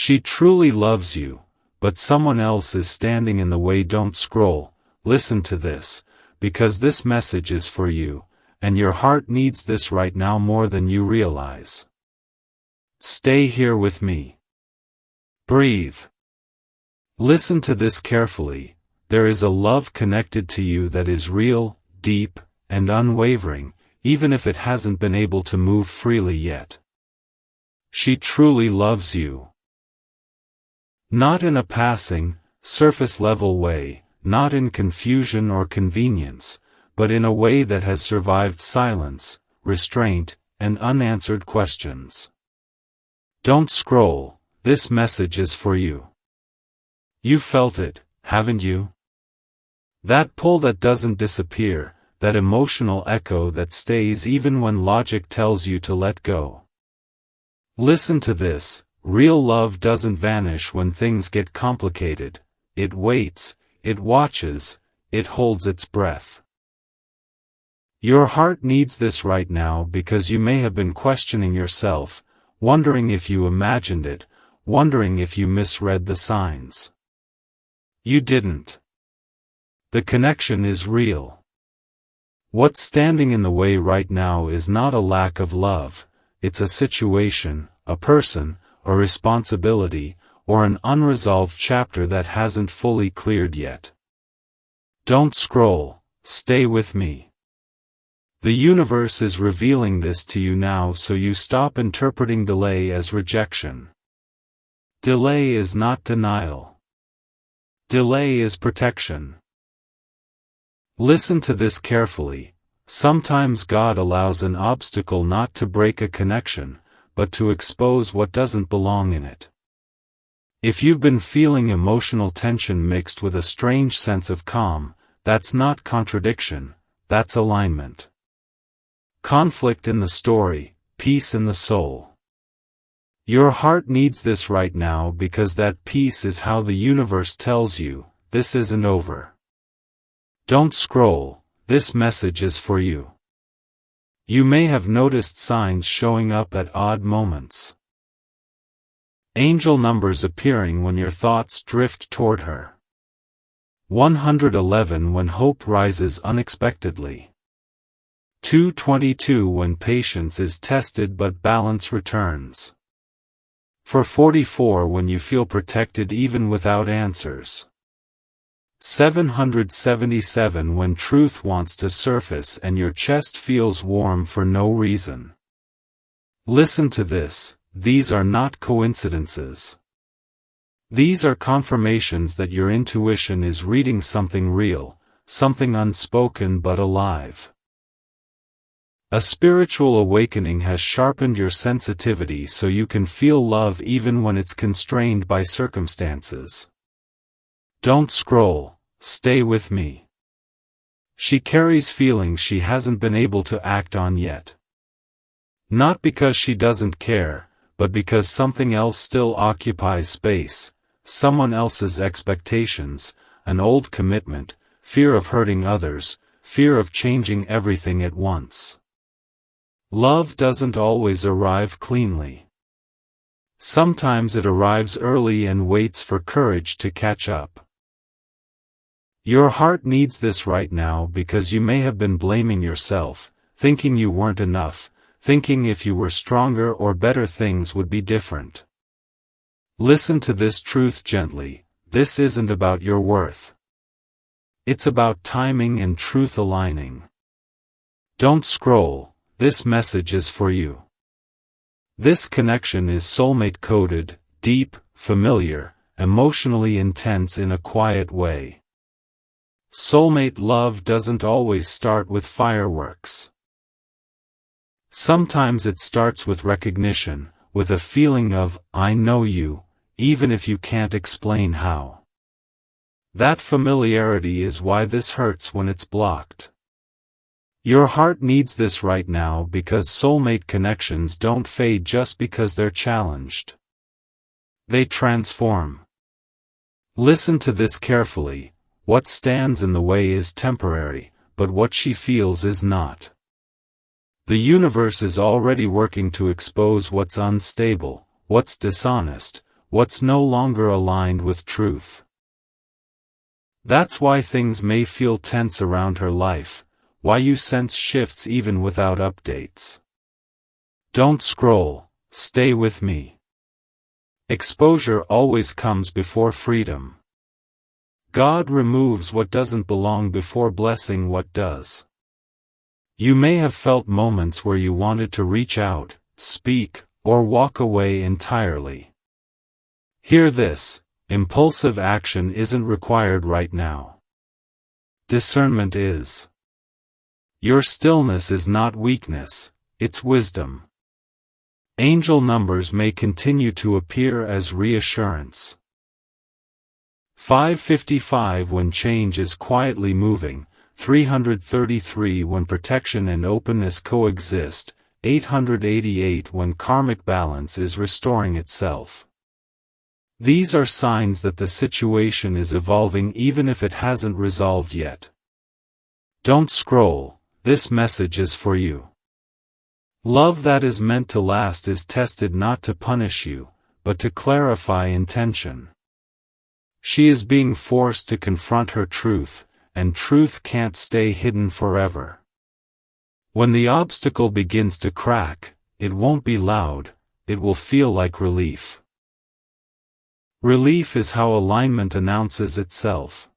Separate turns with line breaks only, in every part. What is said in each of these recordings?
She truly loves you, but someone else is standing in the way. Don't scroll, listen to this, because this message is for you, and your heart needs this right now more than you realize. Stay here with me. Breathe. Listen to this carefully. There is a love connected to you that is real, deep, and unwavering, even if it hasn't been able to move freely yet. She truly loves you. Not in a passing, surface-level way, not in confusion or convenience, but in a way that has survived silence, restraint, and unanswered questions. Don't scroll, this message is for you. You felt it, haven't you? That pull that doesn't disappear, that emotional echo that stays even when logic tells you to let go. Listen to this, real love doesn't vanish when things get complicated. It waits, it watches, it holds its breath. Your heart needs this right now because you may have been questioning yourself, wondering if you imagined it, wondering if you misread the signs. You didn't. The connection is real. What's standing in the way right now is not a lack of love, it's a situation, a person, a responsibility, or an unresolved chapter that hasn't fully cleared yet. Don't scroll, stay with me. The universe is revealing this to you now, so you stop interpreting delay as rejection. Delay is not denial. Delay is protection. Listen to this carefully. Sometimes God allows an obstacle not to break a connection, but to expose what doesn't belong in it. If you've been feeling emotional tension mixed with a strange sense of calm, that's not contradiction, that's alignment. Conflict in the story, peace in the soul. Your heart needs this right now because that peace is how the universe tells you, this isn't over. Don't scroll, this message is for you. You may have noticed signs showing up at odd moments. Angel numbers appearing when your thoughts drift toward her. 111 when hope rises unexpectedly. 222 when patience is tested but balance returns. 444 when you feel protected even without answers. 777 when truth wants to surface and your chest feels warm for no reason. Listen to this, these are not coincidences. These are confirmations that your intuition is reading something real, something unspoken but alive. A spiritual awakening has sharpened your sensitivity so you can feel love even when it's constrained by circumstances. Don't scroll, stay with me. She carries feelings she hasn't been able to act on yet. Not because she doesn't care, but because something else still occupies space, someone else's expectations, an old commitment, fear of hurting others, fear of changing everything at once. Love doesn't always arrive cleanly. Sometimes it arrives early and waits for courage to catch up. Your heart needs this right now because you may have been blaming yourself, thinking you weren't enough, thinking if you were stronger or better things would be different. Listen to this truth gently, this isn't about your worth. It's about timing and truth aligning. Don't scroll. This message is for you. This connection is soulmate-coded, deep, familiar, emotionally intense in a quiet way. Soulmate love doesn't always start with fireworks. Sometimes it starts with recognition, with a feeling of, I know you, even if you can't explain how. That familiarity is why this hurts when it's blocked. Your heart needs this right now because soulmate connections don't fade just because they're challenged. They transform. Listen to this carefully, what stands in the way is temporary, but what she feels is not. The universe is already working to expose what's unstable, what's dishonest, what's no longer aligned with truth. That's why things may feel tense around her life, why you sense shifts even without updates. Don't scroll, stay with me. Exposure always comes before freedom. God removes what doesn't belong before blessing what does. You may have felt moments where you wanted to reach out, speak, or walk away entirely. Hear this: impulsive action isn't required right now. Discernment is. Your stillness is not weakness, it's wisdom. Angel numbers may continue to appear as reassurance. 555 when change is quietly moving, 333 when protection and openness coexist, 888 when karmic balance is restoring itself. These are signs that the situation is evolving even if it hasn't resolved yet. Don't scroll, this message is for you. Love that is meant to last is tested not to punish you, but to clarify intention. She is being forced to confront her truth, and truth can't stay hidden forever. When the obstacle begins to crack, it won't be loud, it will feel like relief. Relief is how alignment announces itself.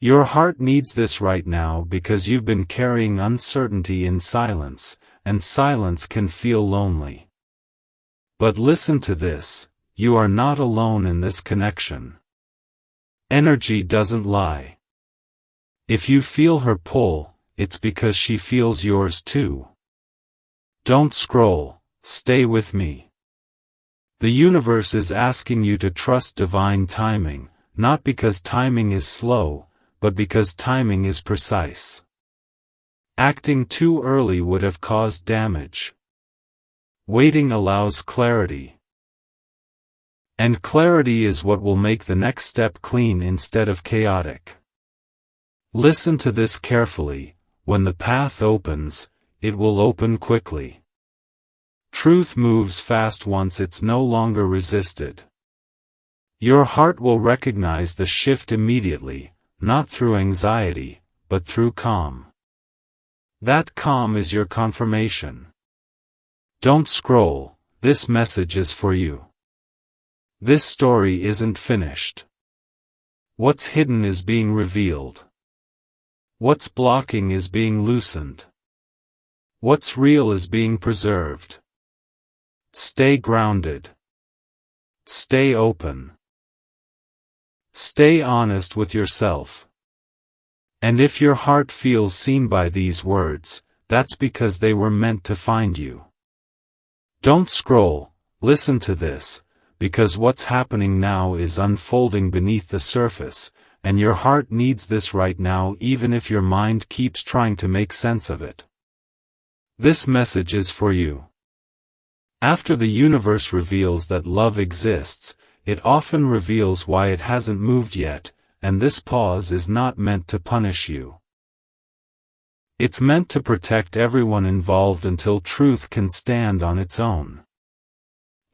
Your heart needs this right now because you've been carrying uncertainty in silence, and silence can feel lonely. But listen to this: you are not alone in this connection. Energy doesn't lie. If you feel her pull, it's because she feels yours too. Don't scroll, stay with me. The universe is asking you to trust divine timing, not because timing is slow, but because timing is precise. Acting too early would have caused damage. Waiting allows clarity. And clarity is what will make the next step clean instead of chaotic. Listen to this carefully: when the path opens, it will open quickly. Truth moves fast once it's no longer resisted. Your heart will recognize the shift immediately, not through anxiety, but through calm. That calm is your confirmation. Don't scroll, this message is for you. This story isn't finished. What's hidden is being revealed. What's blocking is being loosened. What's real is being preserved. Stay grounded. Stay open. Stay honest with yourself. And if your heart feels seen by these words, that's because they were meant to find you. Don't scroll, listen to this, because what's happening now is unfolding beneath the surface, and your heart needs this right now even if your mind keeps trying to make sense of it. This message is for you. After the universe reveals that love exists, it often reveals why it hasn't moved yet, and this pause is not meant to punish you. It's meant to protect everyone involved until truth can stand on its own.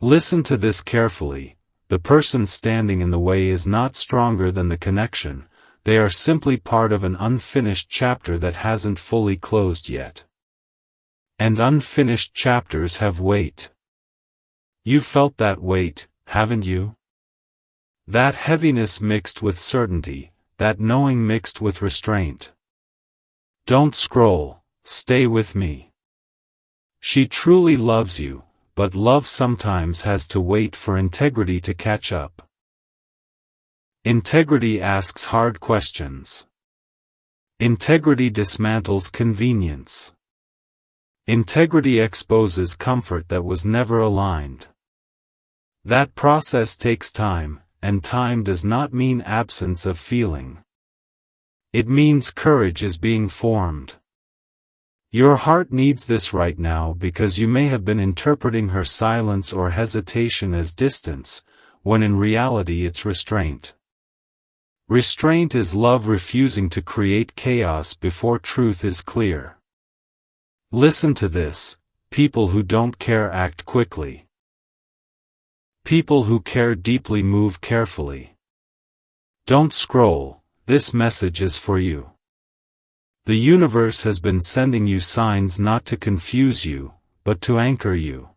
Listen to this carefully: the person standing in the way is not stronger than the connection, they are simply part of an unfinished chapter that hasn't fully closed yet. And unfinished chapters have weight. You felt that weight, haven't you? That heaviness mixed with certainty, that knowing mixed with restraint. Don't scroll, stay with me. She truly loves you, but love sometimes has to wait for integrity to catch up. Integrity asks hard questions. Integrity dismantles convenience. Integrity exposes comfort that was never aligned. That process takes time, and time does not mean absence of feeling. It means courage is being formed. Your heart needs this right now because you may have been interpreting her silence or hesitation as distance, when in reality it's restraint. Restraint is love refusing to create chaos before truth is clear. Listen to this: people who don't care act quickly. People who care deeply move carefully. Don't scroll, this message is for you. The universe has been sending you signs not to confuse you, but to anchor you.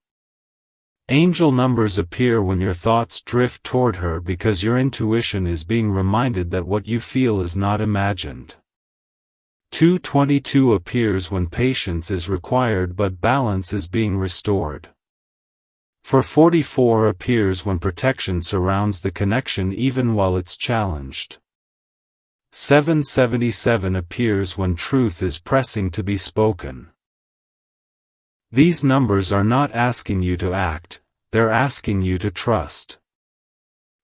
Angel numbers appear when your thoughts drift toward her because your intuition is being reminded that what you feel is not imagined. 222 appears when patience is required but balance is being restored. 444 appears when protection surrounds the connection even while it's challenged. 777 appears when truth is pressing to be spoken. These numbers are not asking you to act, they're asking you to trust.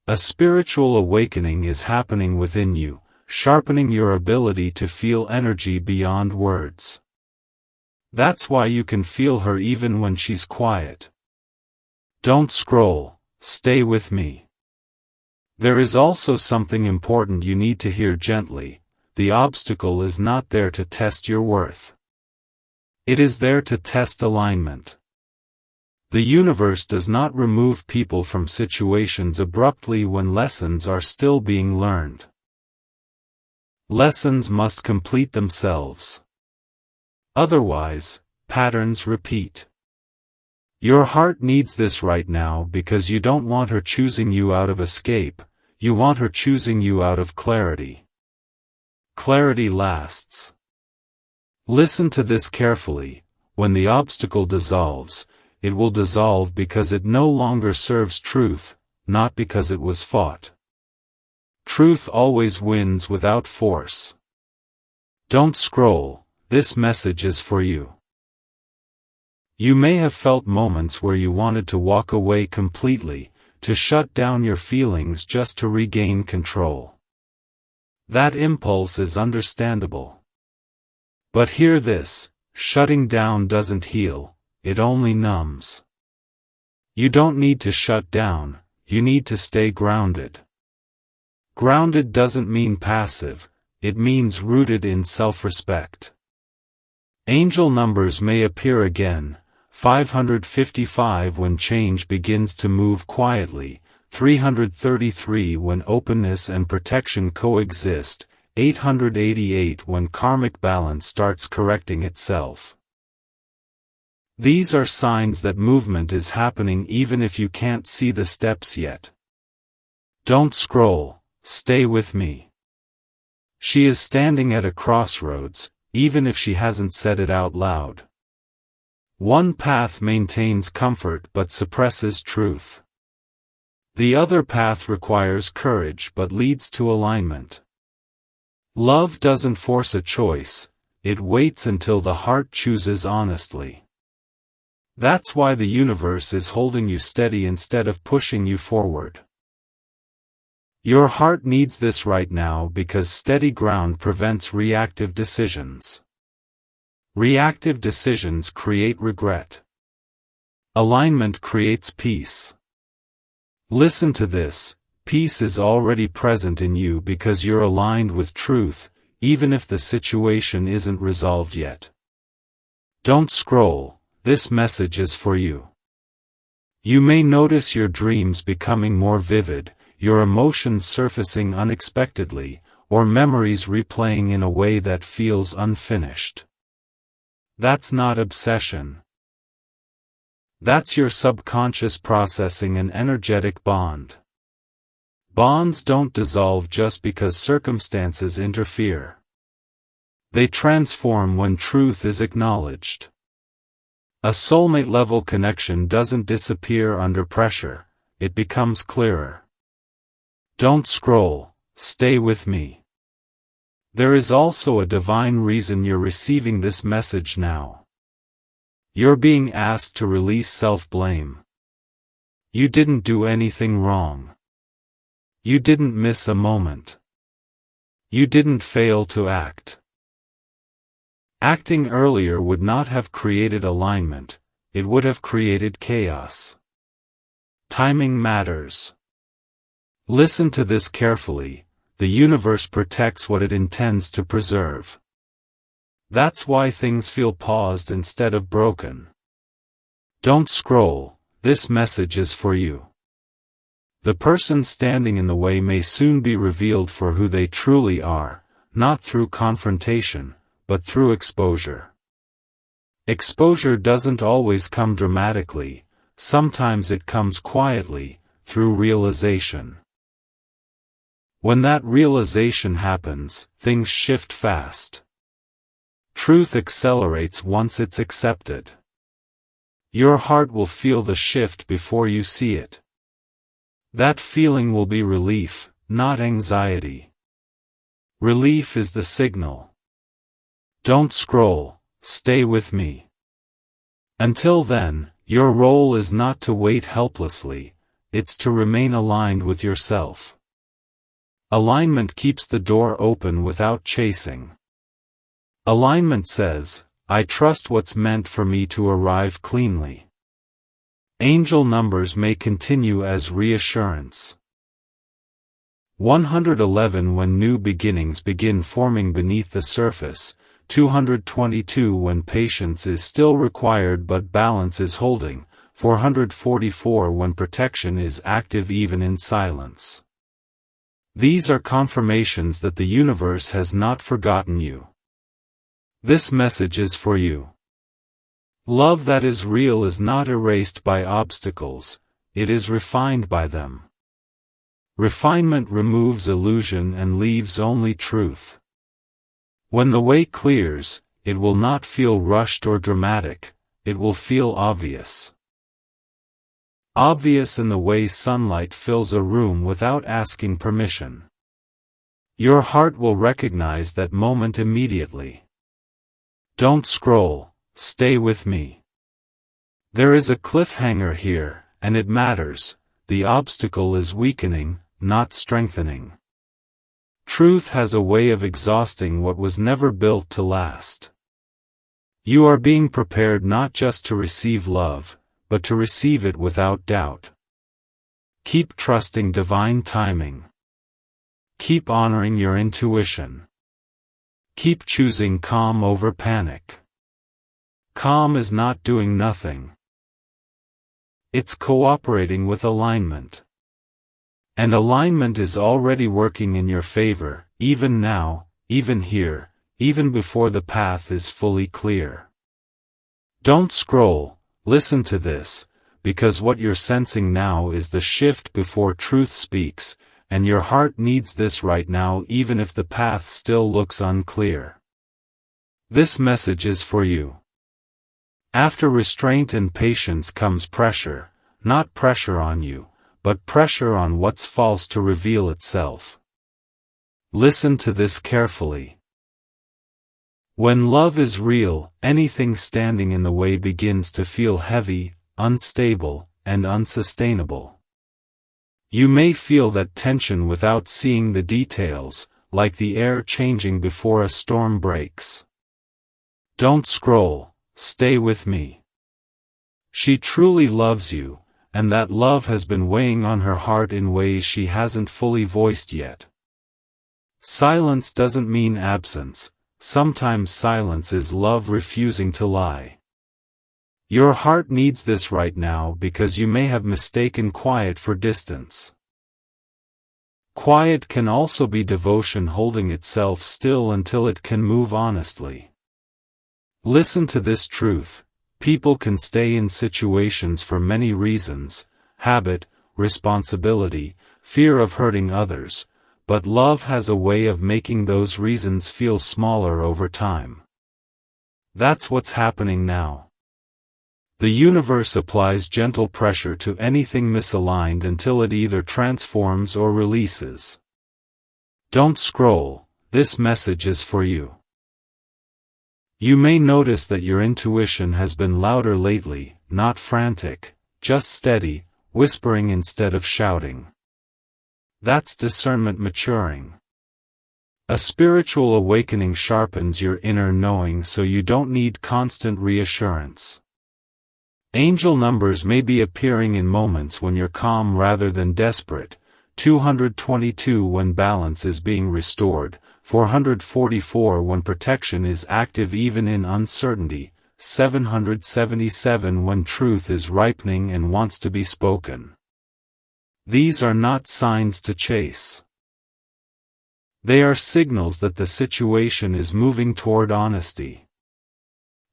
A spiritual awakening is happening within you, sharpening your ability to feel energy beyond words. That's why you can feel her even when she's quiet. Don't scroll, stay with me. There is also something important you need to hear gently. The obstacle is not there to test your worth. It is there to test alignment. The universe does not remove people from situations abruptly when lessons are still being learned. Lessons must complete themselves. Otherwise, patterns repeat. Your heart needs this right now because you don't want her choosing you out of escape, you want her choosing you out of clarity. Clarity lasts. Listen to this carefully. When the obstacle dissolves, it will dissolve because it no longer serves truth, not because it was fought. Truth always wins without force. Don't scroll, this message is for you. You may have felt moments where you wanted to walk away completely, to shut down your feelings just to regain control. That impulse is understandable. But hear this, shutting down doesn't heal, it only numbs. You don't need to shut down, you need to stay grounded. Grounded doesn't mean passive, it means rooted in self-respect. Angel numbers may appear again, 555 when change begins to move quietly, 333 when openness and protection coexist, 888 when karmic balance starts correcting itself. These are signs that movement is happening even if you can't see the steps yet. Don't scroll, stay with me. She is standing at a crossroads, even if she hasn't said it out loud. One path maintains comfort but suppresses truth. The other path requires courage but leads to alignment. Love doesn't force a choice, it waits until the heart chooses honestly. That's why the universe is holding you steady instead of pushing you forward. Your heart needs this right now because steady ground prevents reactive decisions. Reactive decisions create regret. Alignment creates peace. Listen to this, peace is already present in you because you're aligned with truth, even if the situation isn't resolved yet. Don't scroll, this message is for you. You may notice your dreams becoming more vivid, your emotions surfacing unexpectedly, or memories replaying in a way that feels unfinished. That's not obsession. That's your subconscious processing an energetic bond. Bonds don't dissolve just because circumstances interfere. They transform when truth is acknowledged. A soulmate-level connection doesn't disappear under pressure, it becomes clearer. Don't scroll, stay with me. There is also a divine reason you're receiving this message now. You're being asked to release self-blame. You didn't do anything wrong. You didn't miss a moment. You didn't fail to act. Acting earlier would not have created alignment, it would have created chaos. Timing matters. Listen to this carefully. The universe protects what it intends to preserve. That's why things feel paused instead of broken. Don't scroll, this message is for you. The person standing in the way may soon be revealed for who they truly are, not through confrontation, but through exposure. Exposure doesn't always come dramatically, sometimes it comes quietly, through realization. When that realization happens, things shift fast. Truth accelerates once it's accepted. Your heart will feel the shift before you see it. That feeling will be relief, not anxiety. Relief is the signal. Don't scroll, stay with me. Until then, your role is not to wait helplessly, it's to remain aligned with yourself. Alignment keeps the door open without chasing. Alignment says, I trust what's meant for me to arrive cleanly. Angel numbers may continue as reassurance. 111 When new beginnings begin forming beneath the surface, 222 When patience is still required but balance is holding, 444 When protection is active even in silence. These are confirmations that the universe has not forgotten you. This message is for you. Love that is real is not erased by obstacles, it is refined by them. Refinement removes illusion and leaves only truth. When the way clears, it will not feel rushed or dramatic, it will feel obvious. Obvious in the way sunlight fills a room without asking permission. Your heart will recognize that moment immediately. Don't scroll, stay with me. There is a cliffhanger here, and it matters. The obstacle is weakening, not strengthening. Truth has a way of exhausting what was never built to last. You are being prepared not just to receive love, but to receive it without doubt. Keep trusting divine timing. Keep honoring your intuition. Keep choosing calm over panic. Calm is not doing nothing. It's cooperating with alignment. And alignment is already working in your favor, even now, even here, even before the path is fully clear. Don't scroll, listen to this, because what you're sensing now is the shift before truth speaks, and your heart needs this right now even if the path still looks unclear. This message is for you. After restraint and patience comes pressure, not pressure on you, but pressure on what's false to reveal itself. Listen to this carefully. When love is real, anything standing in the way begins to feel heavy, unstable, and unsustainable. You may feel that tension without seeing the details, like the air changing before a storm breaks. Don't scroll, stay with me. She truly loves you, and that love has been weighing on her heart in ways she hasn't fully voiced yet. Silence doesn't mean absence, sometimes silence is love refusing to lie. Your heart needs this right now because you may have mistaken quiet for distance. Quiet can also be devotion holding itself still until it can move honestly. Listen to this truth. People can stay in situations for many reasons: habit, responsibility, fear of hurting others, but love has a way of making those reasons feel smaller over time. That's what's happening now. The universe applies gentle pressure to anything misaligned until it either transforms or releases. Don't scroll, this message is for you. You may notice that your intuition has been louder lately, not frantic, just steady, whispering instead of shouting. That's discernment maturing. A spiritual awakening sharpens your inner knowing so you don't need constant reassurance. Angel numbers may be appearing in moments when you're calm rather than desperate: 222 when balance is being restored, 444 when protection is active even in uncertainty, 777 when truth is ripening and wants to be spoken. These are not signs to chase. They are signals that the situation is moving toward honesty.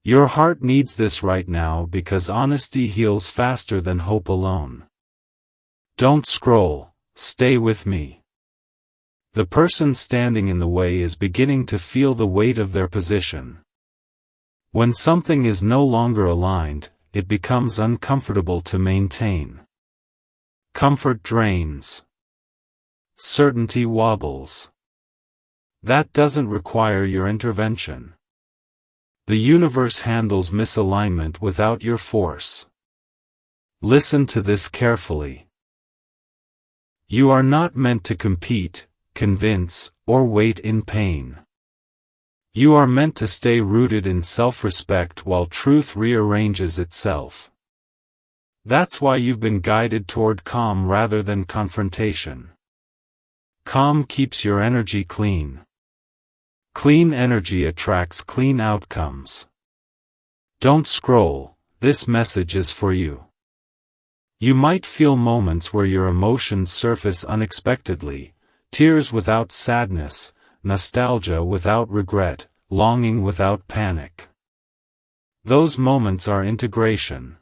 Your heart needs this right now because honesty heals faster than hope alone. Don't scroll, stay with me. The person standing in the way is beginning to feel the weight of their position. When something is no longer aligned, it becomes uncomfortable to maintain. Comfort drains. Certainty wobbles. That doesn't require your intervention. The universe handles misalignment without your force. Listen to this carefully. You are not meant to compete, convince, or wait in pain. You are meant to stay rooted in self-respect while truth rearranges itself. That's why you've been guided toward calm rather than confrontation. Calm keeps your energy clean. Clean energy attracts clean outcomes. Don't scroll, this message is for you. You might feel moments where your emotions surface unexpectedly, tears without sadness, nostalgia without regret, longing without panic. Those moments are integration.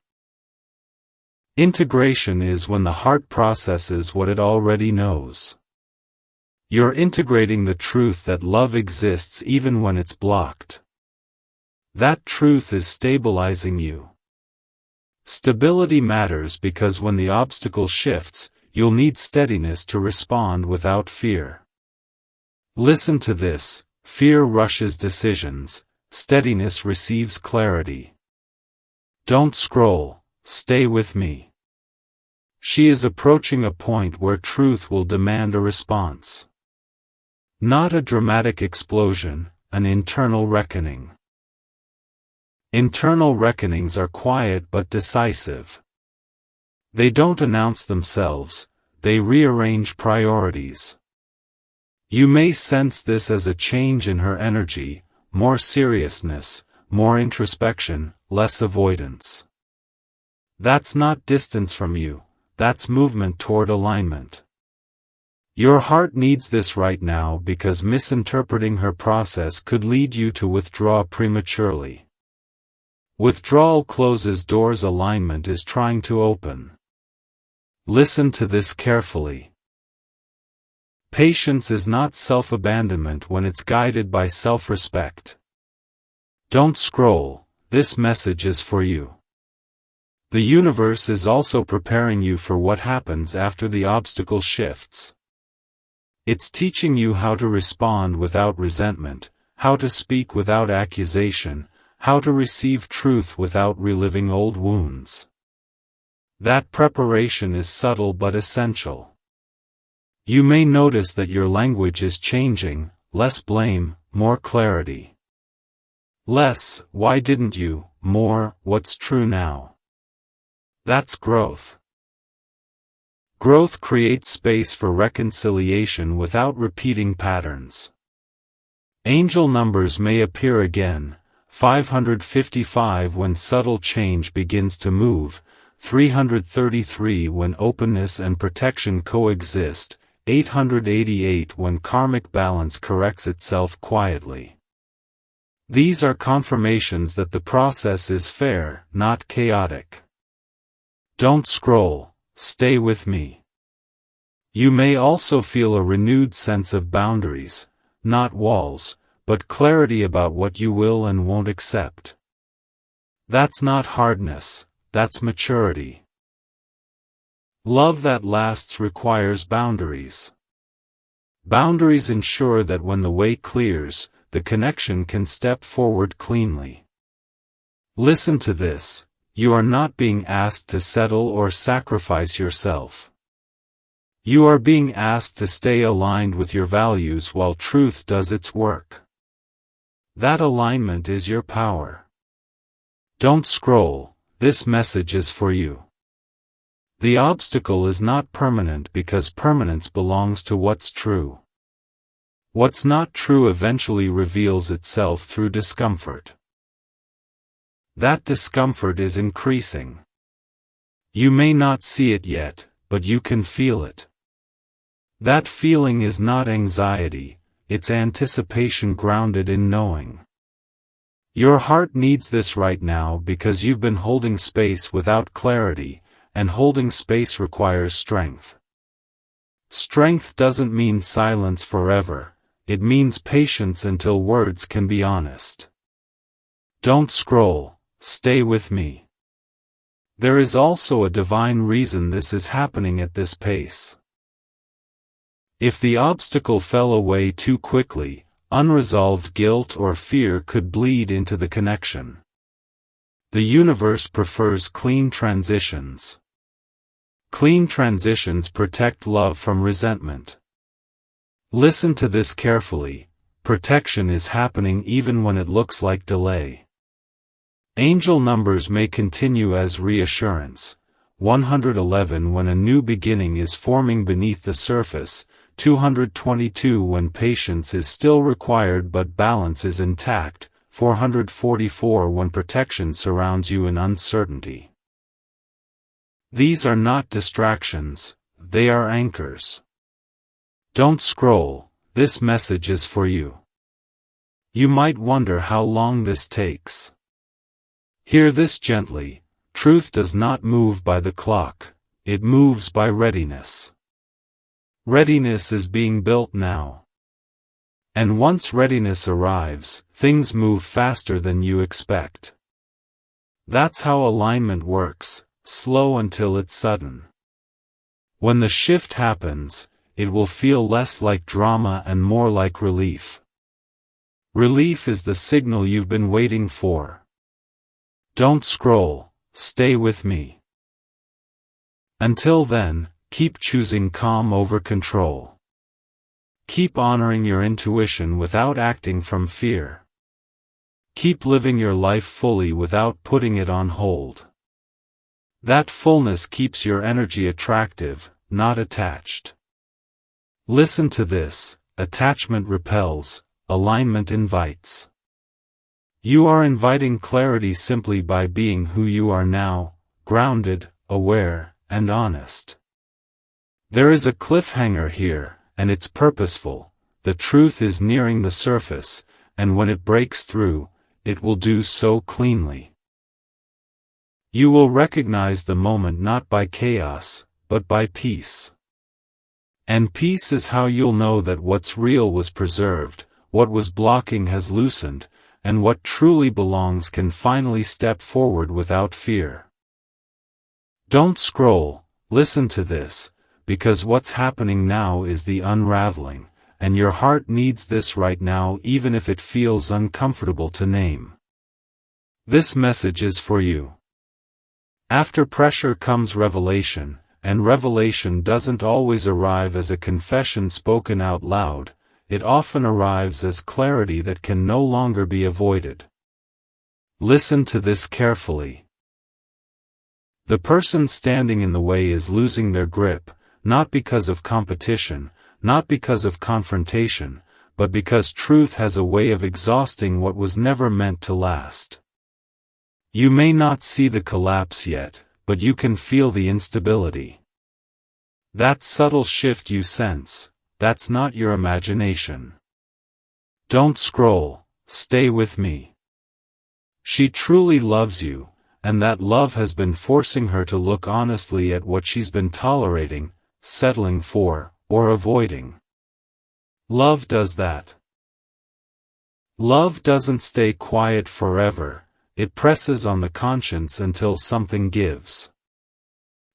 Integration is when the heart processes what it already knows. You're integrating the truth that love exists even when it's blocked. That truth is stabilizing you. Stability matters because when the obstacle shifts, you'll need steadiness to respond without fear. Listen to this: fear rushes decisions, steadiness receives clarity. Don't scroll, stay with me. She is approaching a point where truth will demand a response. Not a dramatic explosion, an internal reckoning. Internal reckonings are quiet but decisive. They don't announce themselves, they rearrange priorities. You may sense this as a change in her energy, more seriousness, more introspection, less avoidance. That's not distance from you, that's movement toward alignment. Your heart needs this right now because misinterpreting her process could lead you to withdraw prematurely. Withdrawal closes doors alignment is trying to open. Listen to this carefully. Patience is not self-abandonment when it's guided by self-respect. Don't scroll, this message is for you. The universe is also preparing you for what happens after the obstacle shifts. It's teaching you how to respond without resentment, how to speak without accusation, how to receive truth without reliving old wounds. That preparation is subtle but essential. You may notice that your language is changing, less blame, more clarity. Less, why didn't you, more, what's true now. That's growth. Growth creates space for reconciliation without repeating patterns. Angel numbers may appear again, 555 when subtle change begins to move, 333 when openness and protection coexist, 888 when karmic balance corrects itself quietly. These are confirmations that the process is fair, not chaotic. Don't scroll. Stay with me. You may also feel a renewed sense of boundaries, not walls, but clarity about what you will and won't accept. That's not hardness, that's maturity. Love that lasts requires boundaries. Boundaries ensure that when the way clears, the connection can step forward cleanly. Listen to this. You are not being asked to settle or sacrifice yourself. You are being asked to stay aligned with your values while truth does its work. That alignment is your power. Don't scroll, this message is for you. The obstacle is not permanent because permanence belongs to what's true. What's not true eventually reveals itself through discomfort. That discomfort is increasing. You may not see it yet, but you can feel it. That feeling is not anxiety, it's anticipation grounded in knowing. Your heart needs this right now because you've been holding space without clarity, and holding space requires strength. Strength doesn't mean silence forever, it means patience until words can be honest. Don't scroll, stay with me. There is also a divine reason this is happening at this pace. If the obstacle fell away too quickly, unresolved guilt or fear could bleed into the connection. The universe prefers clean transitions. Clean transitions protect love from resentment. Listen to this carefully. Protection is happening even when it looks like delay. Angel numbers may continue as reassurance. 111 when a new beginning is forming beneath the surface, 222 when patience is still required but balance is intact, 444 when protection surrounds you in uncertainty. These are not distractions, they are anchors. Don't scroll, this message is for you. You might wonder how long this takes. Hear this gently, truth does not move by the clock, it moves by readiness. Readiness is being built now. And once readiness arrives, things move faster than you expect. That's how alignment works, slow until it's sudden. When the shift happens, it will feel less like drama and more like relief. Relief is the signal you've been waiting for. Don't scroll, stay with me. Until then, keep choosing calm over control. Keep honoring your intuition without acting from fear. Keep living your life fully without putting it on hold. That fullness keeps your energy attractive, not attached. Listen to this, attachment repels, alignment invites. You are inviting clarity simply by being who you are now, grounded, aware, and honest. There is a cliffhanger here, and it's purposeful. The truth is nearing the surface, and when it breaks through, it will do so cleanly. You will recognize the moment not by chaos, but by peace. And peace is how you'll know that what's real was preserved, what was blocking has loosened, and what truly belongs can finally step forward without fear. Don't scroll, listen to this, because what's happening now is the unraveling, and your heart needs this right now even if it feels uncomfortable to name. This message is for you. After pressure comes revelation, and revelation doesn't always arrive as a confession spoken out loud, it often arrives as clarity that can no longer be avoided. Listen to this carefully. The person standing in the way is losing their grip, not because of competition, not because of confrontation, but because truth has a way of exhausting what was never meant to last. You may not see the collapse yet, but you can feel the instability. That subtle shift you sense, that's not your imagination. Don't scroll, stay with me. She truly loves you, and that love has been forcing her to look honestly at what she's been tolerating, settling for, or avoiding. Love does that. Love doesn't stay quiet forever, it presses on the conscience until something gives.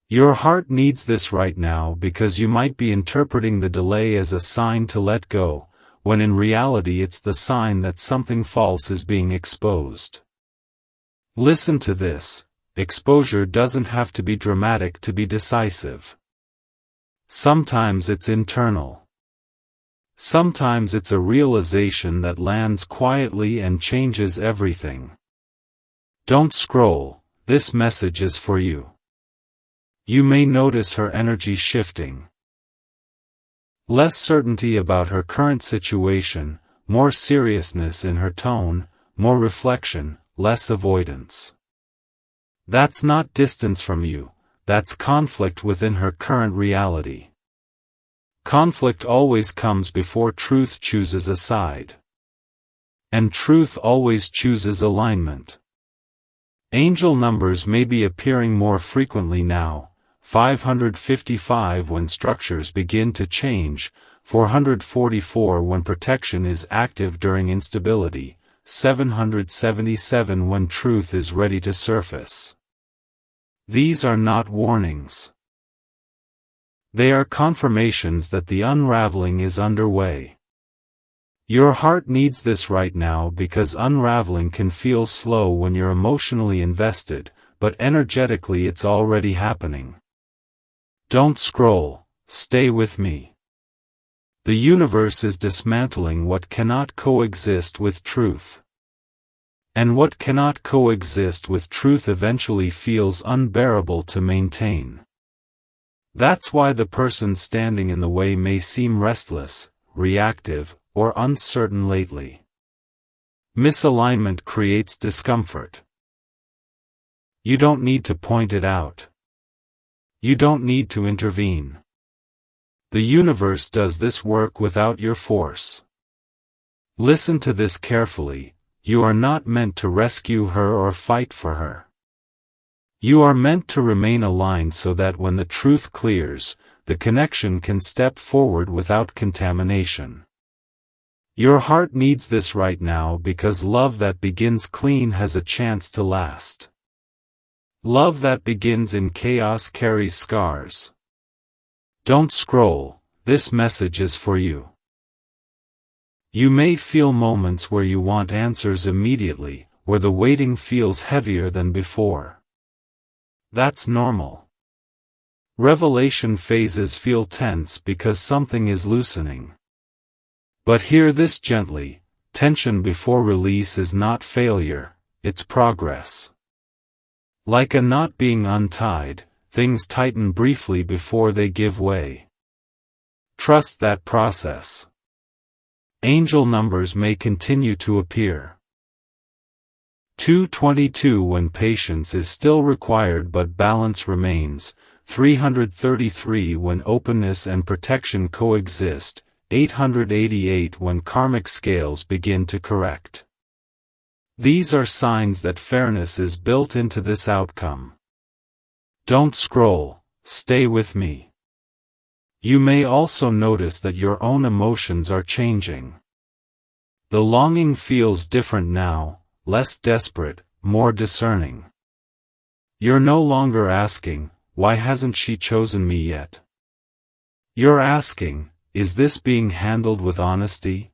Your heart needs this right now because you might be interpreting the delay as a sign to let go, when in reality it's the sign that something false is being exposed. Listen to this, exposure doesn't have to be dramatic to be decisive. Sometimes it's internal. Sometimes it's a realization that lands quietly and changes everything. Don't scroll, this message is for you. You may notice her energy shifting. Less certainty about her current situation, more seriousness in her tone, more reflection, less avoidance. That's not distance from you, that's conflict within her current reality. Conflict always comes before truth chooses a side. And truth always chooses alignment. Angel numbers may be appearing more frequently now, 555 when structures begin to change, 444 when protection is active during instability, 777 when truth is ready to surface. These are not warnings. They are confirmations that the unraveling is underway. Your heart needs this right now because unraveling can feel slow when you're emotionally invested, but energetically it's already happening. Don't scroll, stay with me. The universe is dismantling what cannot coexist with truth. And what cannot coexist with truth eventually feels unbearable to maintain. That's why the person standing in the way may seem restless, reactive, or uncertain lately. Misalignment creates discomfort. You don't need to point it out. You don't need to intervene. The universe does this work without your force. Listen to this carefully. You are not meant to rescue her or fight for her. You are meant to remain aligned so that when the truth clears, the connection can step forward without contamination. Your heart needs this right now because love that begins clean has a chance to last. Love that begins in chaos carries scars. Don't scroll, this message is for you. You may feel moments where you want answers immediately, where the waiting feels heavier than before. That's normal. Revelation phases feel tense because something is loosening. But hear this gently, tension before release is not failure, it's progress. Like a knot being untied, things tighten briefly before they give way. Trust that process. Angel numbers may continue to appear. 222 when patience is still required but balance remains, 333 when openness and protection coexist, 888 when karmic scales begin to correct. These are signs that fairness is built into this outcome. Don't scroll, stay with me. You may also notice that your own emotions are changing. The longing feels different now, less desperate, more discerning. You're no longer asking, why hasn't she chosen me yet? You're asking, is this being handled with honesty?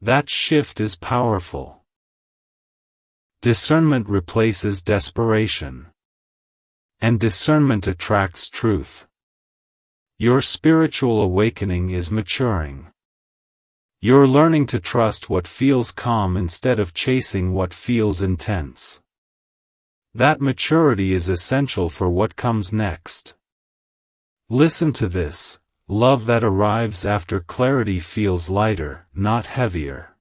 That shift is powerful. Discernment replaces desperation. And discernment attracts truth. Your spiritual awakening is maturing. You're learning to trust what feels calm instead of chasing what feels intense. That maturity is essential for what comes next. Listen to this. Love that arrives after clarity feels lighter, not heavier.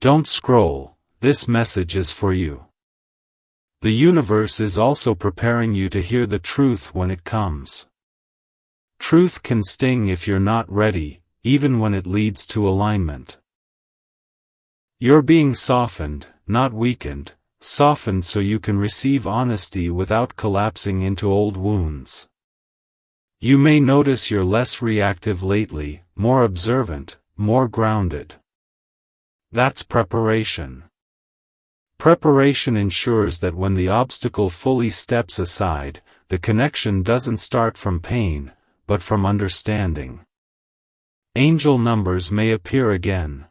Don't scroll, this message is for you. The universe is also preparing you to hear the truth when it comes. Truth can sting if you're not ready, even when it leads to alignment. You're being softened, not weakened, softened so you can receive honesty without collapsing into old wounds. You may notice you're less reactive lately, more observant, more grounded. That's preparation. Preparation ensures that when the obstacle fully steps aside, the connection doesn't start from pain, but from understanding. Angel numbers may appear again.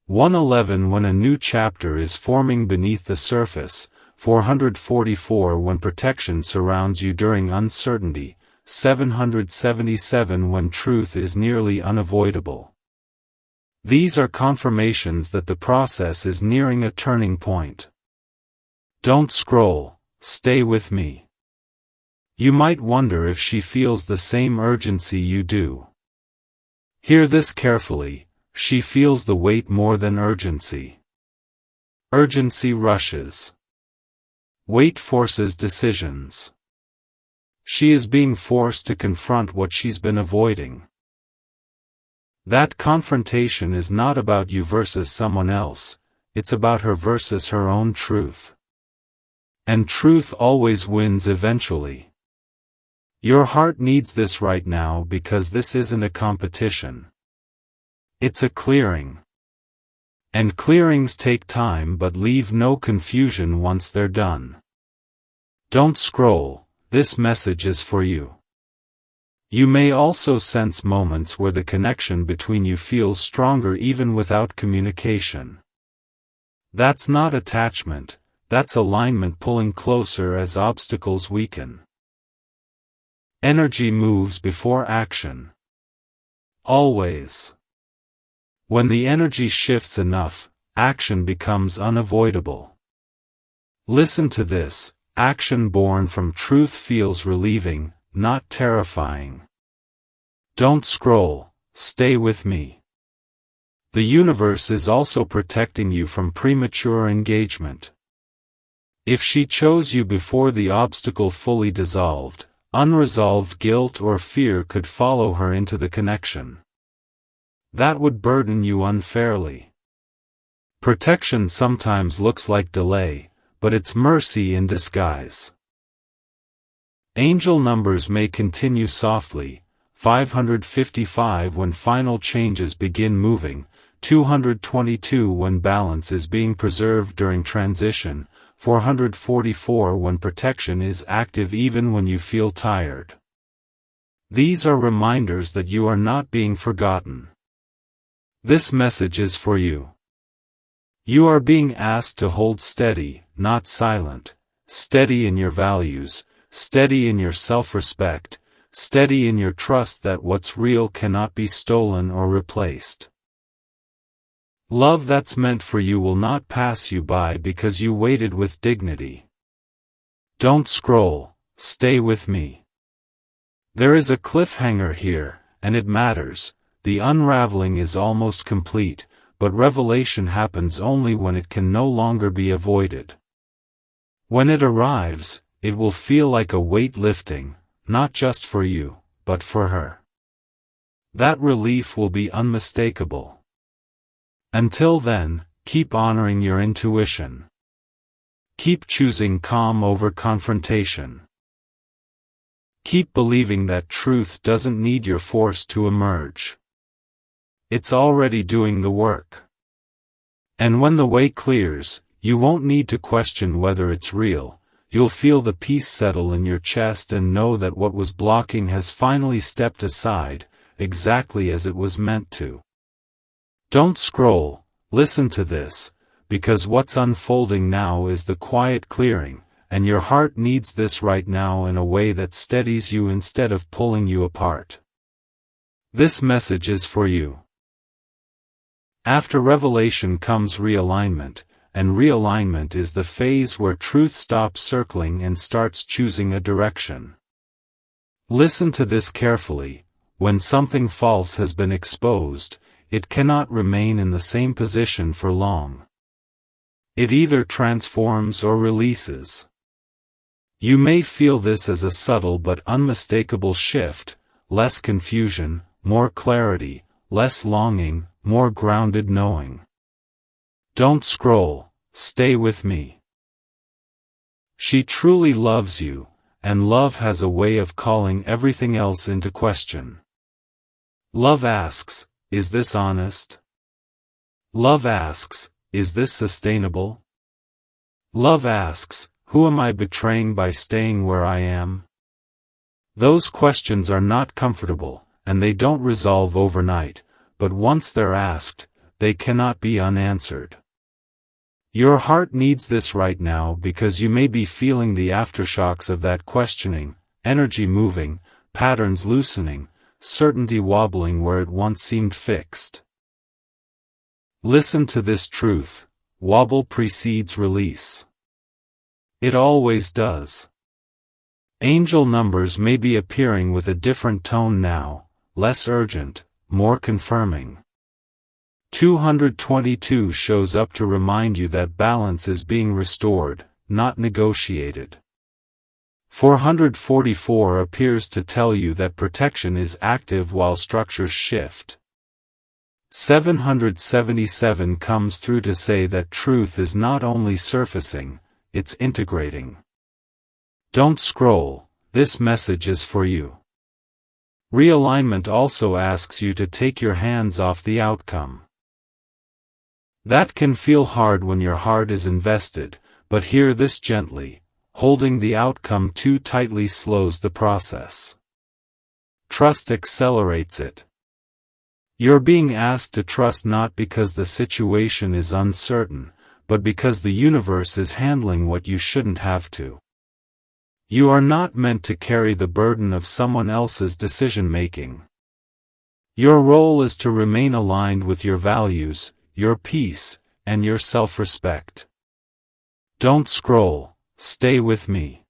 111 when a new chapter is forming beneath the surface, 444 when protection surrounds you during uncertainty, 777 when truth is nearly unavoidable. These are confirmations that the process is nearing a turning point. Don't scroll, stay with me. You might wonder if she feels the same urgency you do. Hear this carefully, she feels the weight more than urgency. Urgency rushes. Weight forces decisions. She is being forced to confront what she's been avoiding. That confrontation is not about you versus someone else, it's about her versus her own truth. And truth always wins eventually. Your heart needs this right now because this isn't a competition. It's a clearing. And clearings take time but leave no confusion once they're done. Don't scroll, this message is for you. You may also sense moments where the connection between you feels stronger even without communication. That's not attachment, that's alignment pulling closer as obstacles weaken. Energy moves before action. Always. When the energy shifts enough, action becomes unavoidable. Listen to this, action born from truth feels relieving, not terrifying. Don't scroll, stay with me. The universe is also protecting you from premature engagement. If she chose you before the obstacle fully dissolved, unresolved guilt or fear could follow her into the connection. That would burden you unfairly. Protection sometimes looks like delay, but it's mercy in disguise. Angel numbers may continue softly, 555 when final changes begin moving, 222 when balance is being preserved during transition, 444 when protection is active even when you feel tired. These are reminders that you are not being forgotten. This message is for you. You are being asked to hold steady, not silent, steady in your values, steady in your self-respect, steady in your trust that what's real cannot be stolen or replaced. Love that's meant for you will not pass you by because you waited with dignity. Don't scroll, stay with me. There is a cliffhanger here, and it matters. The unraveling is almost complete, but revelation happens only when it can no longer be avoided. When it arrives, it will feel like a weight lifting, not just for you, but for her. That relief will be unmistakable. Until then, keep honoring your intuition. Keep choosing calm over confrontation. Keep believing that truth doesn't need your force to emerge. It's already doing the work. And when the way clears, you won't need to question whether it's real. You'll feel the peace settle in your chest and know that what was blocking has finally stepped aside, exactly as it was meant to. Don't scroll, listen to this, because what's unfolding now is the quiet clearing, and your heart needs this right now in a way that steadies you instead of pulling you apart. This message is for you. After revelation comes realignment, and realignment is the phase where truth stops circling and starts choosing a direction. Listen to this carefully. When something false has been exposed, it cannot remain in the same position for long. It either transforms or releases. You may feel this as a subtle but unmistakable shift, less confusion, more clarity, less longing, more grounded knowing. Don't scroll, stay with me. She truly loves you, and love has a way of calling everything else into question. Love asks, is this honest? Love asks, is this sustainable? Love asks, who am I betraying by staying where I am? Those questions are not comfortable, and they don't resolve overnight, but once they're asked, they cannot be unanswered. Your heart needs this right now because you may be feeling the aftershocks of that questioning, energy moving, patterns loosening, certainty wobbling where it once seemed fixed. Listen to this truth: wobble precedes release. It always does. Angel numbers may be appearing with a different tone now, less urgent, more confirming. 222 shows up to remind you that balance is being restored, not negotiated. 444 appears to tell you that protection is active while structures shift. 777 comes through to say that truth is not only surfacing, it's integrating. Don't scroll, this message is for you. Realignment also asks you to take your hands off the outcome. That can feel hard when your heart is invested, but hear this gently. Holding the outcome too tightly slows the process. Trust accelerates it. You're being asked to trust not because the situation is uncertain, but because the universe is handling what you shouldn't have to. You are not meant to carry the burden of someone else's decision-making. Your role is to remain aligned with your values, your peace, and your self-respect. Don't scroll. Stay with me.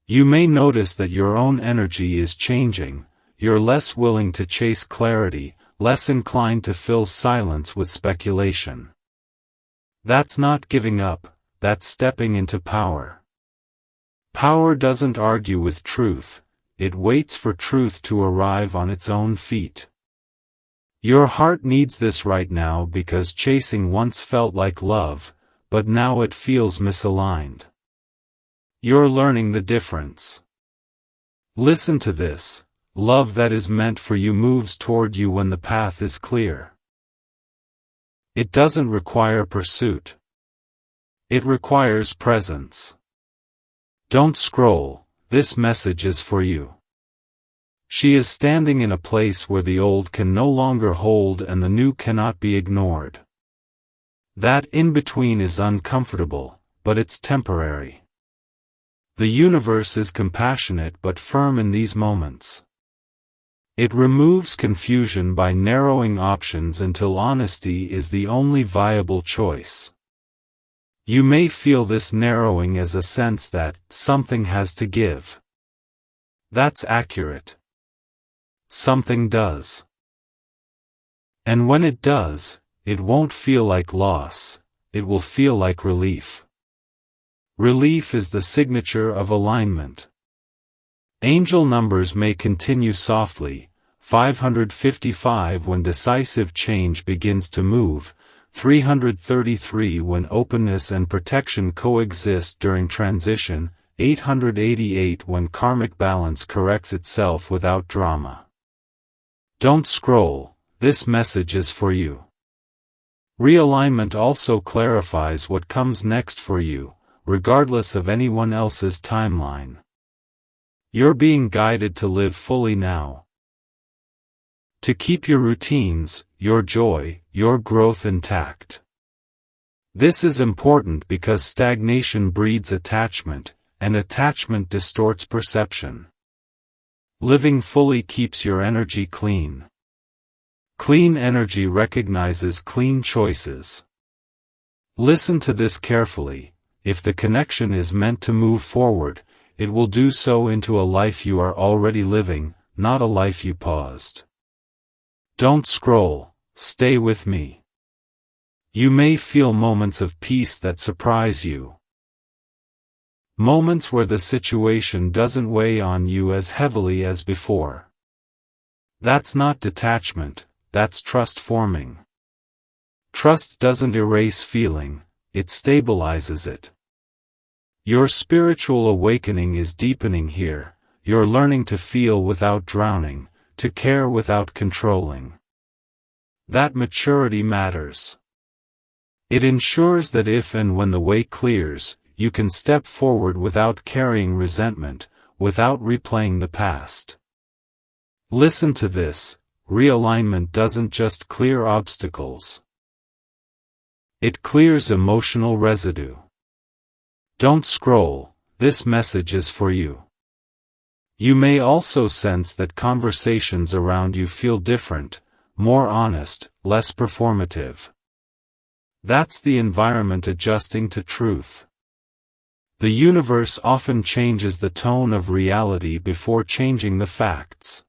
You may notice that your own energy is changing, you're less willing to chase clarity, less inclined to fill silence with speculation. That's not giving up, that's stepping into power. Power doesn't argue with truth, it waits for truth to arrive on its own feet. Your heart needs this right now because chasing once felt like love, but now it feels misaligned. You're learning the difference. Listen to this, love that is meant for you moves toward you when the path is clear. It doesn't require pursuit. It requires presence. Don't scroll, this message is for you. She is standing in a place where the old can no longer hold and the new cannot be ignored. That in-between is uncomfortable, but it's temporary. The universe is compassionate but firm in these moments. It removes confusion by narrowing options until honesty is the only viable choice. You may feel this narrowing as a sense that something has to give. That's accurate. Something does. And when it does, it won't feel like loss, it will feel like relief. Relief is the signature of alignment. Angel numbers may continue softly, 555 when decisive change begins to move, 333 when openness and protection coexist during transition, 888 when karmic balance corrects itself without drama. Don't scroll, this message is for you. Realignment also clarifies what comes next for you, regardless of anyone else's timeline. You're being guided to live fully now. To keep your routines, your joy, your growth intact. This is important because stagnation breeds attachment, and attachment distorts perception. Living fully keeps your energy clean. Clean energy recognizes clean choices. Listen to this carefully. If the connection is meant to move forward, it will do so into a life you are already living, not a life you paused. Don't scroll, stay with me. You may feel moments of peace that surprise you. Moments where the situation doesn't weigh on you as heavily as before. That's not detachment, that's trust forming. Trust doesn't erase feeling, it stabilizes it. Your spiritual awakening is deepening here, you're learning to feel without drowning, to care without controlling. That maturity matters. It ensures that if and when the way clears, you can step forward without carrying resentment, without replaying the past. Listen to this, realignment doesn't just clear obstacles. It clears emotional residue. Don't scroll, this message is for you. You may also sense that conversations around you feel different, more honest, less performative. That's the environment adjusting to truth. The universe often changes the tone of reality before changing the facts.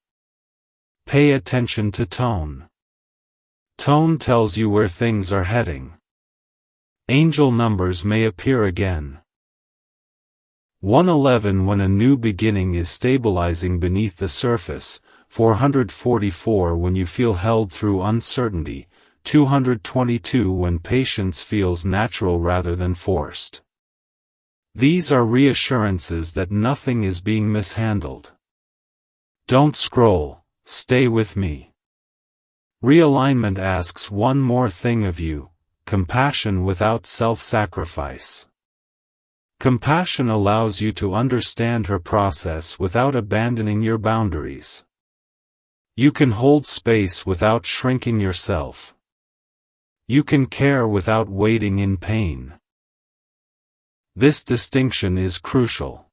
Pay attention to tone. Tone tells you where things are heading. Angel numbers may appear again. 111 when a new beginning is stabilizing beneath the surface, 444 when you feel held through uncertainty, 222 when patience feels natural rather than forced. These are reassurances that nothing is being mishandled. Don't scroll, stay with me. Realignment asks one more thing of you: compassion without self-sacrifice. Compassion allows you to understand her process without abandoning your boundaries. You can hold space without shrinking yourself. You can care without waiting in pain. This distinction is crucial.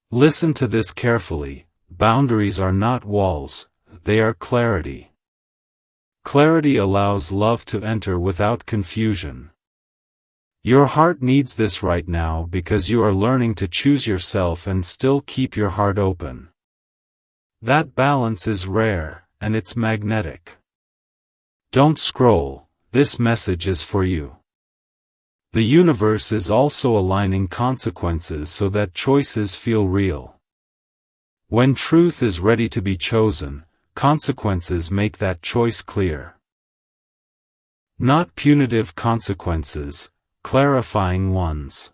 Listen to this carefully: boundaries are not walls, they are clarity. Clarity allows love to enter without confusion. Your heart needs this right now because you are learning to choose yourself and still keep your heart open. That balance is rare, and it's magnetic. Don't scroll, this message is for you. The universe is also aligning consequences so that choices feel real. When truth is ready to be chosen, consequences make that choice clear. Not punitive consequences, clarifying ones.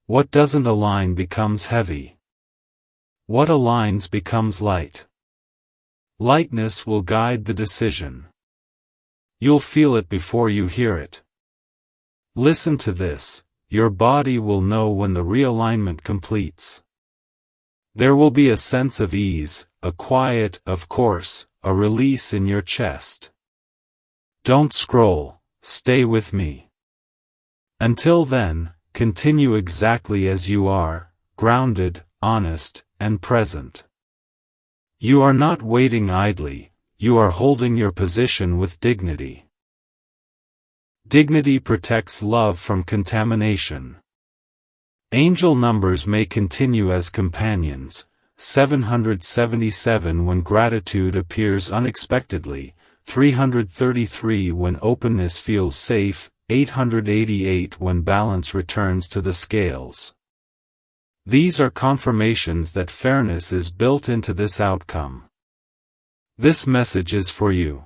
What doesn't align becomes heavy. What aligns becomes light. Lightness will guide the decision. You'll feel it before you hear it. Listen to this: your body will know when the realignment completes. There will be a sense of ease, a quiet, of course, a release in your chest. Don't scroll, stay with me. Until then, continue exactly as you are, grounded, honest, and present. You are not waiting idly, you are holding your position with dignity. Dignity protects love from contamination. Angel numbers may continue as companions: 777 when gratitude appears unexpectedly, 333 when openness feels safe, 888 when balance returns to the scales. These are confirmations that fairness is built into this outcome. This message is for you.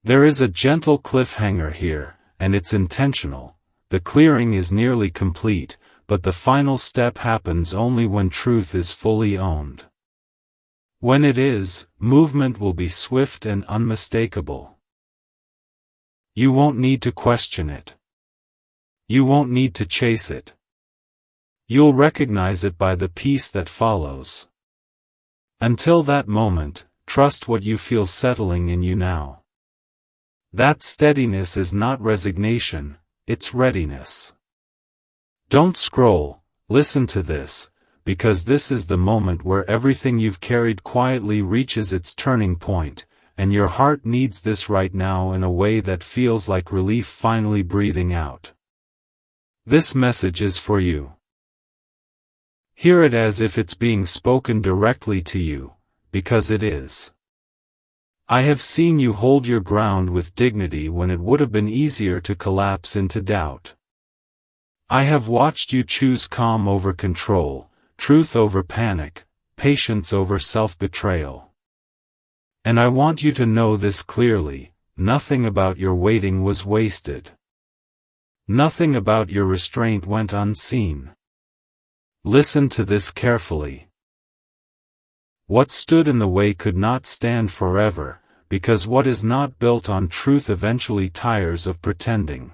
There is a gentle cliffhanger here, and it's intentional. The clearing is nearly complete, but the final step happens only when truth is fully owned. When it is, movement will be swift and unmistakable. You won't need to question it. You won't need to chase it. You'll recognize it by the peace that follows. Until that moment, trust what you feel settling in you now. That steadiness is not resignation, it's readiness. Don't scroll, listen to this, because this is the moment where everything you've carried quietly reaches its turning point, and your heart needs this right now in a way that feels like relief finally breathing out. This message is for you. Hear it as if it's being spoken directly to you, because it is. I have seen you hold your ground with dignity when it would have been easier to collapse into doubt. I have watched you choose calm over control, truth over panic, patience over self-betrayal. And I want you to know this clearly: nothing about your waiting was wasted. Nothing about your restraint went unseen. Listen to this carefully. What stood in the way could not stand forever, because what is not built on truth eventually tires of pretending.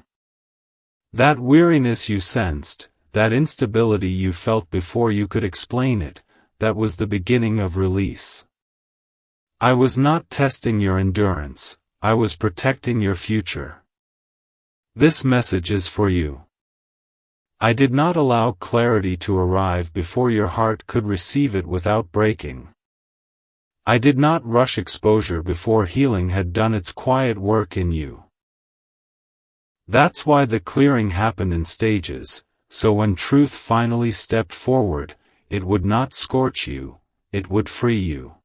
That weariness you sensed, that instability you felt before you could explain it, that was the beginning of release. I was not testing your endurance, I was protecting your future. This message is for you. I did not allow clarity to arrive before your heart could receive it without breaking. I did not rush exposure before healing had done its quiet work in you. That's why the clearing happened in stages, so when truth finally stepped forward, it would not scorch you, it would free you.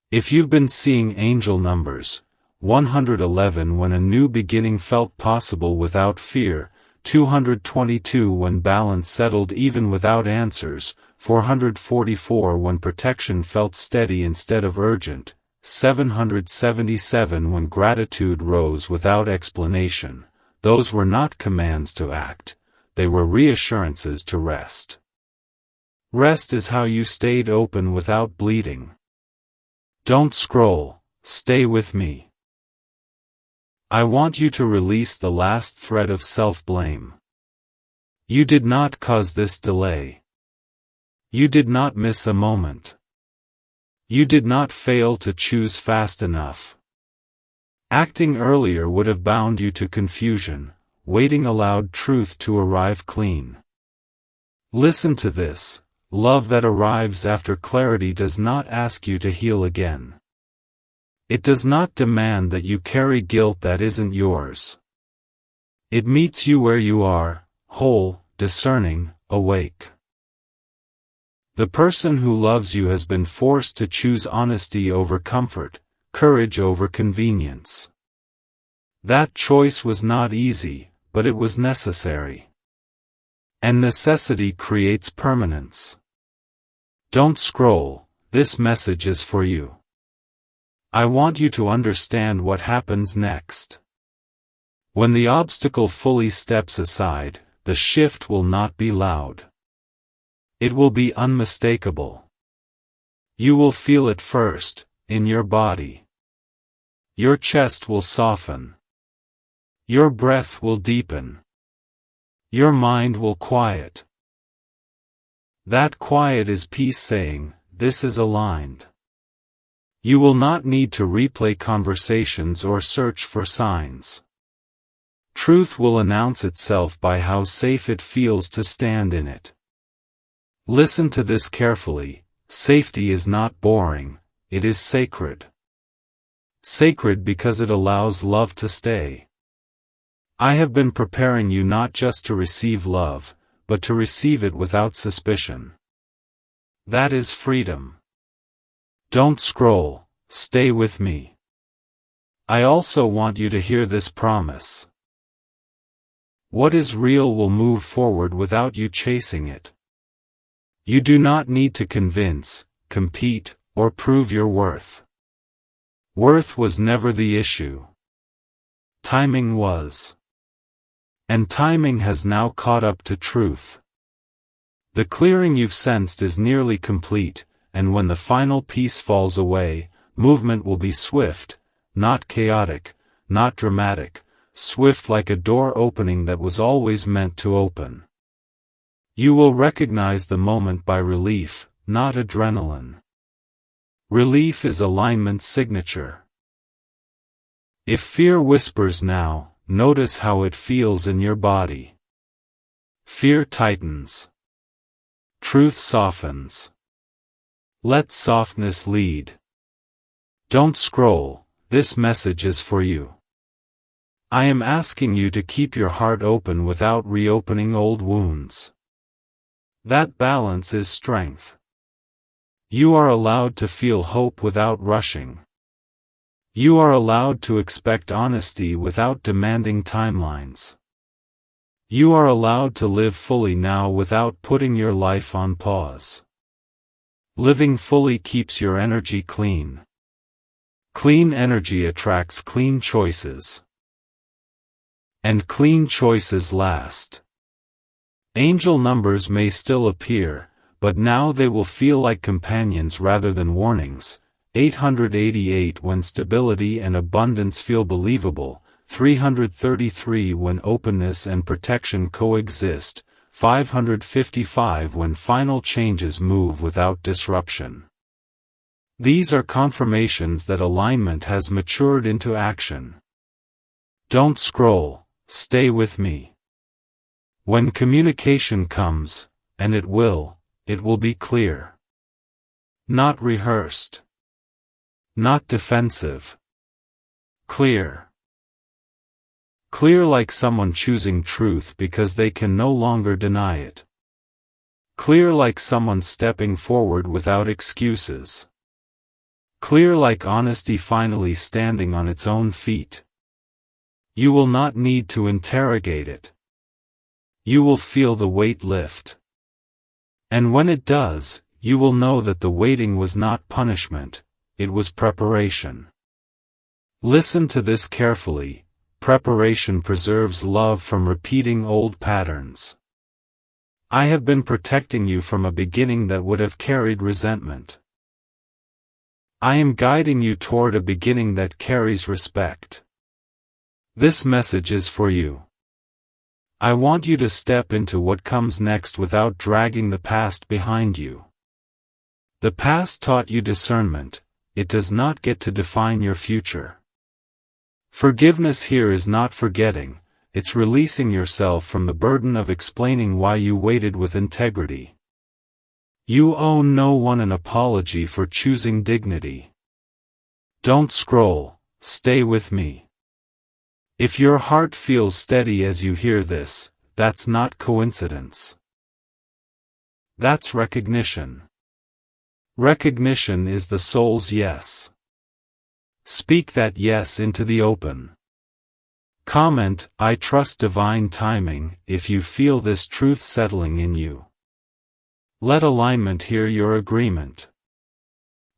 If you've been seeing angel numbers, 111 when a new beginning felt possible without fear, 222 when balance settled even without answers, 444 when protection felt steady instead of urgent, 777 when gratitude rose without explanation. Those were not commands to act, they were reassurances to rest. Rest is how you stayed open without bleeding. Don't scroll, stay with me. I want you to release the last thread of self-blame. You did not cause this delay. You did not miss a moment. You did not fail to choose fast enough. Acting earlier would have bound you to confusion, waiting allowed truth to arrive clean. Listen to this, love that arrives after clarity does not ask you to heal again. It does not demand that you carry guilt that isn't yours. It meets you where you are, whole, discerning, awake. The person who loves you has been forced to choose honesty over comfort, courage over convenience. That choice was not easy, but it was necessary. And necessity creates permanence. Don't scroll, this message is for you. I want you to understand what happens next. When the obstacle fully steps aside, the shift will not be loud. It will be unmistakable. You will feel it first, in your body. Your chest will soften. Your breath will deepen. Your mind will quiet. That quiet is peace saying, this is aligned. You will not need to replay conversations or search for signs. Truth will announce itself by how safe it feels to stand in it. Listen to this carefully, safety is not boring, it is sacred. Sacred because it allows love to stay. I have been preparing you not just to receive love, but to receive it without suspicion. That is freedom. Don't scroll, stay with me. I also want you to hear this promise. What is real will move forward without you chasing it. You do not need to convince, compete, or prove your worth. Worth was never the issue. Timing was. And timing has now caught up to truth. The clearing you've sensed is nearly complete, and when the final piece falls away, movement will be swift, not chaotic, not dramatic, swift like a door opening that was always meant to open. You will recognize the moment by relief, not adrenaline. Relief is alignment's signature. If fear whispers now, notice how it feels in your body. Fear tightens. Truth softens. Let softness lead. Don't scroll, this message is for you. I am asking you to keep your heart open without reopening old wounds. That balance is strength. You are allowed to feel hope without rushing. You are allowed to expect honesty without demanding timelines. You are allowed to live fully now without putting your life on pause. Living fully keeps your energy clean. Clean energy attracts clean choices. And clean choices last. Angel numbers may still appear, but now they will feel like companions rather than warnings. 888 when stability and abundance feel believable, 333 when openness and protection coexist, 555 when final changes move without disruption. These are confirmations that alignment has matured into action. Don't scroll, stay with me. When communication comes, and it will be clear. Not rehearsed. Not defensive. Clear. Clear like someone choosing truth because they can no longer deny it. Clear like someone stepping forward without excuses. clear like honesty finally standing on its own feet. You will not need to interrogate it. You will feel the weight lift. And when it does, you will know that the waiting was not punishment, it was preparation. Listen to this carefully. Preparation preserves love from repeating old patterns. I have been protecting you from a beginning that would have carried resentment. I am guiding you toward a beginning that carries respect. This message is for you. I want you to step into what comes next without dragging the past behind you. The past taught you discernment, it does not get to define your future. Forgiveness here is not forgetting, it's releasing yourself from the burden of explaining why you waited with integrity. You owe no one an apology for choosing dignity. Don't scroll, stay with me. If your heart feels steady as you hear this, that's not coincidence. That's recognition. Recognition is the soul's yes. Speak that yes into the open. Comment, I trust divine timing, if you feel this truth settling in you. Let alignment hear your agreement.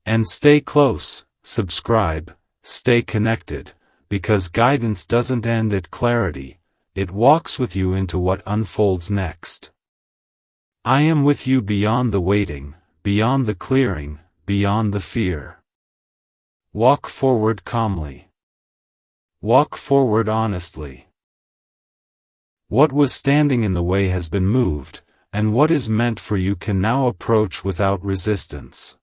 And stay close, subscribe, stay connected, because guidance doesn't end at clarity, it walks with you into what unfolds next. I am with you beyond the waiting, beyond the clearing, beyond the fear. Walk forward calmly. Walk forward honestly. What was standing in the way has been moved, and what is meant for you can now approach without resistance.